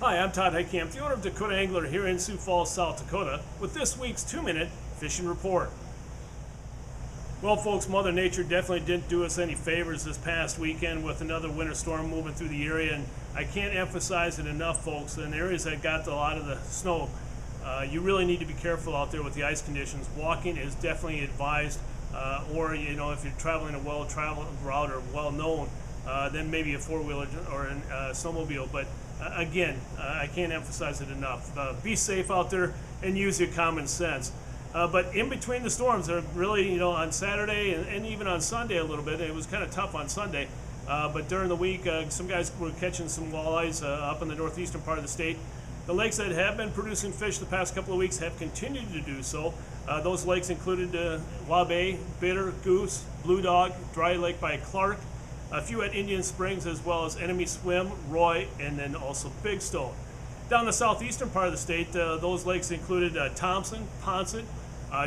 Hi, I'm Todd Heitkamp, the owner of Dakota Angler here in Sioux Falls, South Dakota, with this week's 2-minute fishing report. Well, folks, Mother Nature definitely didn't do us any favors this past weekend with another winter storm moving through the area, and I can't emphasize it enough, folks. In areas that got a lot of the snow, you really need to be careful out there with the ice conditions. Walking is definitely advised, or if you're traveling a well-traveled route or well-known, then maybe a four-wheeler or a snowmobile. But again, I can't emphasize it enough. Be safe out there and use your common sense. But in between the storms, really, on Saturday and even on Sunday a little bit, it was kind of tough on Sunday. But during the week, some guys were catching some walleyes up in the northeastern part of the state. The lakes that have been producing fish the past couple of weeks have continued to do so. Those lakes included Wabe, Bitter, Goose, Blue Dog, Dry Lake by Clark, a few at Indian Springs, as well as Enemy Swim, Roy, and then also Big Stone. Down the southeastern part of the state, those lakes included Thompson, Ponset,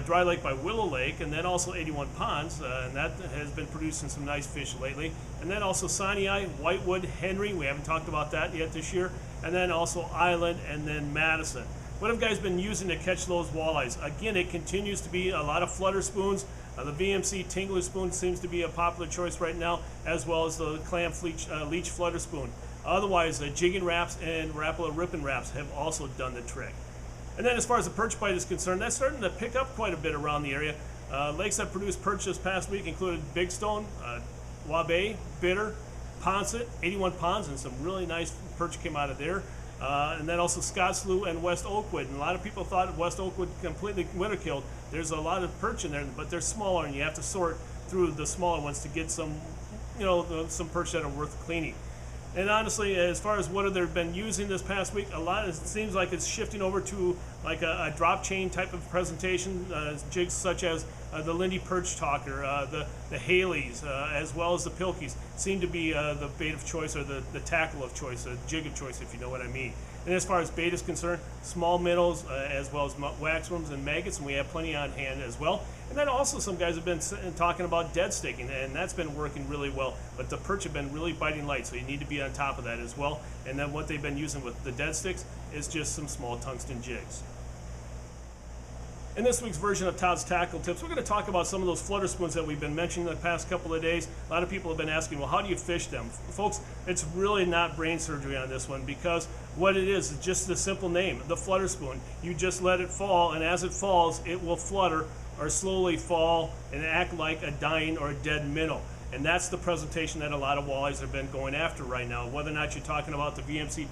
Dry Lake by Willow Lake, and then also 81 Ponds, and that has been producing some nice fish lately. And then also Sinai, Whitewood, Henry, we haven't talked about that yet this year, and then also Island, and then Madison. What have guys been using to catch those walleyes? Again, it continues to be a lot of flutter spoons. The VMC Tingler spoon seems to be a popular choice right now, as well as the clam leech flutter spoon. Otherwise, jigging wraps and Rapala ripping wraps have also done the trick. And then as far as the perch bite is concerned, that's starting to pick up quite a bit around the area. Lakes that produced perch this past week included Big Stone, Wabe, Bitter, Ponset, 81 Ponds, and some really nice perch came out of there. And then also Scott Slough and West Oakwood. And a lot of people thought West Oakwood completely winter killed. There's a lot of perch in there, but they're smaller, and you have to sort through the smaller ones to get some, some perch that are worth cleaning. And honestly, as far as what they've been using this past week, it seems like it's shifting over to like a drop chain type of presentation, jigs such as the Lindy Perch Talker, the Haleys, as well as the Pilkies seem to be the bait of choice, or the tackle of choice, the jig of choice, if you know what I mean. And as far as bait is concerned, small minnows, as well as waxworms and maggots, and we have plenty on hand as well. And then also some guys have been talking about dead sticking, and that's been working really well. But the perch have been really biting light, so you need to be on top of that as well. And then what they've been using with the dead sticks is just some small tungsten jigs. In this week's version of Todd's Tackle Tips, we're going to talk about some of those flutter spoons that we've been mentioning the past couple of days. A lot of people have been asking, well, how do you fish them? Folks, it's really not brain surgery on this one, because what it is just the simple name, the flutter spoon. You just let it fall, and as it falls, it will flutter or slowly fall and act like a dying or a dead minnow. And that's the presentation that a lot of walleyes have been going after right now, whether or not you're talking about the VMC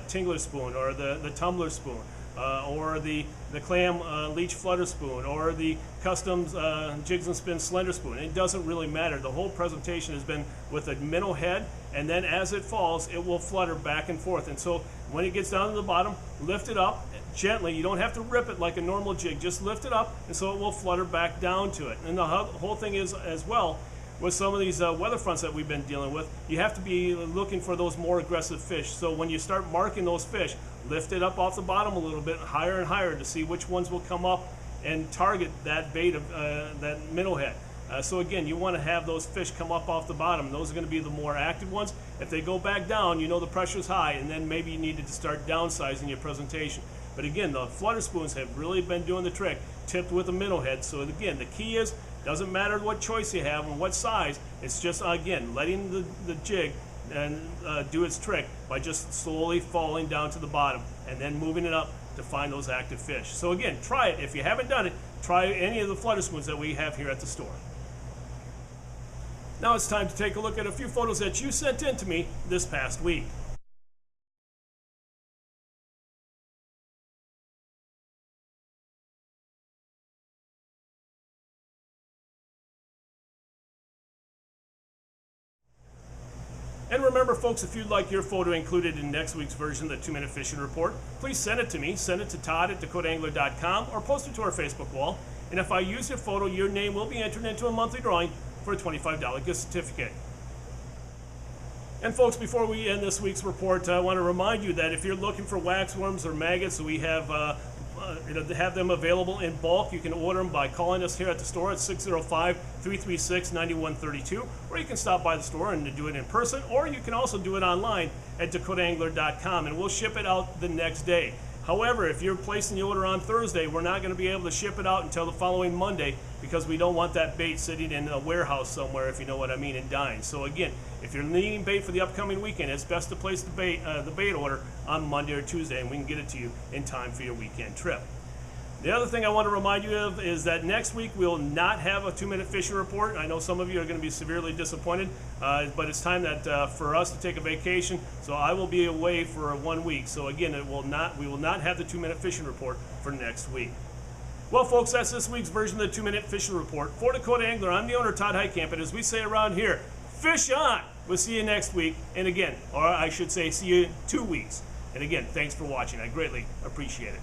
Tingler spoon, or the tumbler spoon, or the clam leech flutter spoon, or the custom jigs and spin slender spoon. It doesn't really matter. The whole presentation has been with a minnow head, and then as it falls, it will flutter back and forth. And so when it gets down to the bottom, lift it up gently. You don't have to rip it like a normal jig. Just lift it up, and so it will flutter back down to it. And the whole thing is, as well, with some of these weather fronts that we've been dealing with, you have to be looking for those more aggressive fish. So when you start marking those fish, lift it up off the bottom a little bit, higher and higher, to see which ones will come up and target that bait of that minnow head. So again, you want to have those fish come up off the bottom. Those are going to be the more active ones. If they go back down, the pressure is high, and then maybe you need to start downsizing your presentation. But again, the flutter spoons have really been doing the trick, tipped with a minnow head. So again, the key is, doesn't matter what choice you have and what size, it's just, again, letting the jig and do its trick by just slowly falling down to the bottom and then moving it up to find those active fish. So again, try it. If you haven't done it, try any of the flutter spoons that we have here at the store. Now it's time to take a look at a few photos that you sent in to me this past week. And remember, folks, if you'd like your photo included in next week's version of the 2-Minute Fishing Report, please send it to me. Send it to Todd@DakotaAngler.com, or post it to our Facebook wall. And if I use your photo, your name will be entered into a monthly drawing for a $25 gift certificate. And folks, before we end this week's report, I want to remind you that if you're looking for waxworms or maggots, we have have them available in bulk. You can order them by calling us here at the store at 605-336-9132, or you can stop by the store and do it in person, or you can also do it online at dakotaangler.com, and we'll ship it out the next day. However, if you're placing the order on Thursday, we're not going to be able to ship it out until the following Monday, because we don't want that bait sitting in a warehouse somewhere, if you know what I mean, and dying. So again, if you're needing bait for the upcoming weekend, it's best to place the bait order on Monday or Tuesday, and we can get it to you in time for your weekend trip. The other thing I want to remind you of is that next week we will not have a 2-minute fishing report. I know some of you are going to be severely disappointed, but it's time that for us to take a vacation. So I will be away for 1 week. So again, we will not have the 2-minute fishing report for next week. Well, folks, that's this week's version of the 2-minute fishing report. For Dakota Angler, I'm the owner, Todd Heitkamp, and as we say around here, fish on! We'll see you next week, and again, or I should say, see you in 2 weeks. And again, thanks for watching. I greatly appreciate it.